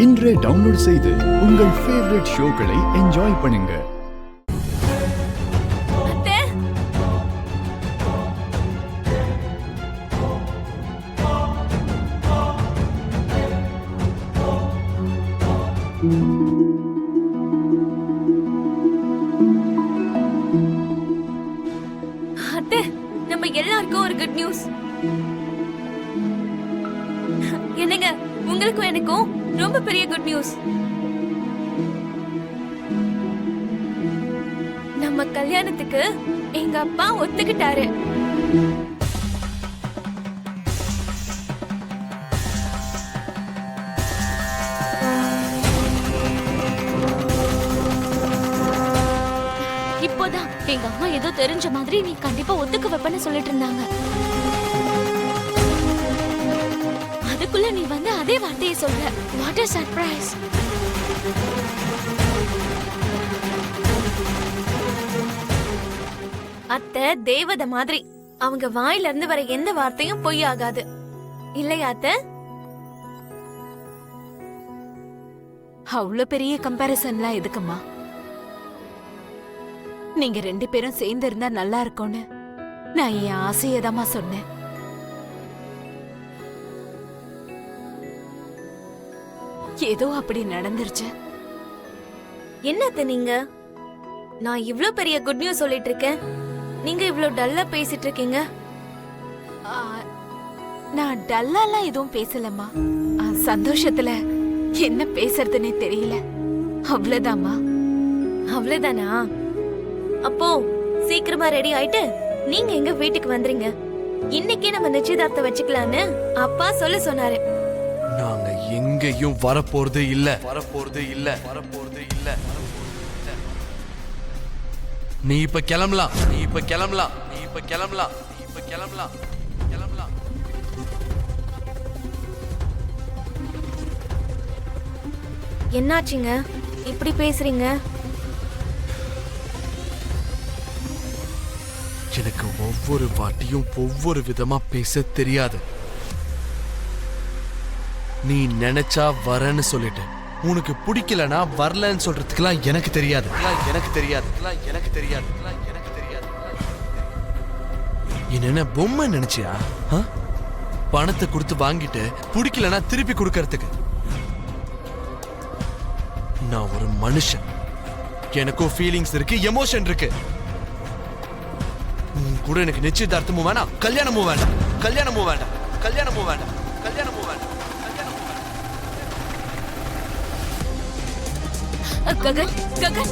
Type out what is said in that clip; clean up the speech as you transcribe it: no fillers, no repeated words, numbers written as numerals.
இன்றே டவுன்லோட் செய்து உங்கள் ஃபேவரட் ஷோக்களை என்ஜாய் பண்ணுங்க. அத்தை, நம்ம எல்லாருக்கும் ஒரு குட் நியூஸ். என்னங்க, உங்களுக்கும் எனக்கும் ரொம்ப பெரிய குட் நியூஸ். நம்ம கல்யாணத்துக்கு எங்க அப்பா ஒத்துக்கிட்டாரு. இப்போதான் எங்க அம்மா ஏதோ தெரிஞ்ச மாதிரி நீ கண்டிப்பா ஒத்துக்க வைப்பன்னு சொல்லிட்டு இருந்தாங்க. அதுக்குள்ள நீ வந்து அதே வார்த்தையை சொல்ற. What a surprise. அத்தை தேவத மாதிரி, அவங்க வாயில இருந்து வர எந்த வார்த்தையும் பொய் ஆகாது. இல்லையா அத்தை? அவ்வளவு பெரிய கம்பேரிசன்லாம் எதுக்குமா? நீங்க ரெண்டு பேரும் சேர்ந்து இருந்தா நல்லா இருக்கும்னு நான் என் ஆசையதாமா சொன்னேன். ஏதோ அப்படி நடந்துருச்சு. என்னத்த நீங்க? நான் இவ்ளோ பெரிய குட் நியூஸ் சொல்லிட்டு இருக்கேன், நீங்க இவ்ளோ டல்லா பேசிட்டு இருக்கீங்க. ஆ, நான் டல்லாலாம் எதுவும் பேசலம்மா. சந்தோஷத்துல என்ன பேசுறதுன்னே தெரியல, அவ்வளவுதாம்மா. அவ்வளவுதானா? அப்போ சீக்கிரமா ரெடி ஆயிட்டு நீங்க எங்க வீட்டுக்கு வந்துருங்க. இன்னைக்கே நம்ம நிச்சயதார்த்தம் வச்சுக்கலான்னு அப்பா சொல்ல சொன்னாரு. நாங்க எங்கேயும் வரப்போறதே இல்ல. நீ இப்ப கிளம்பலாம். என்னாச்சுங்க இப்படி பேசுறீங்க? எனக்கு ஒவ்வொரு வாட்டியும் ஒவ்வொரு விதமா பேச தெரியாது. நீ நினைச்சா வரன்னு சொல்லிட்டு உனக்கு பிடிக்கலனா வரலன்னு சொல்றதுக்கெல்லாம் எனக்கு தெரியாது. என்ன பொம்மை நினைச்சியா? பணத்தை கொடுத்து வாங்கிட்டு பிடிக்கலனா திருப்பி கொடுக்கறதுக்கு. நான் ஒரு மனுஷன், எனக்கும் ஃபீலிங்ஸ் இருக்கு, எமோஷன் இருக்கு. கூட எனக்கு நிச்சயதார்த்தமும் வேணாம், கல்யாணமும் வேண்டாம். ககன்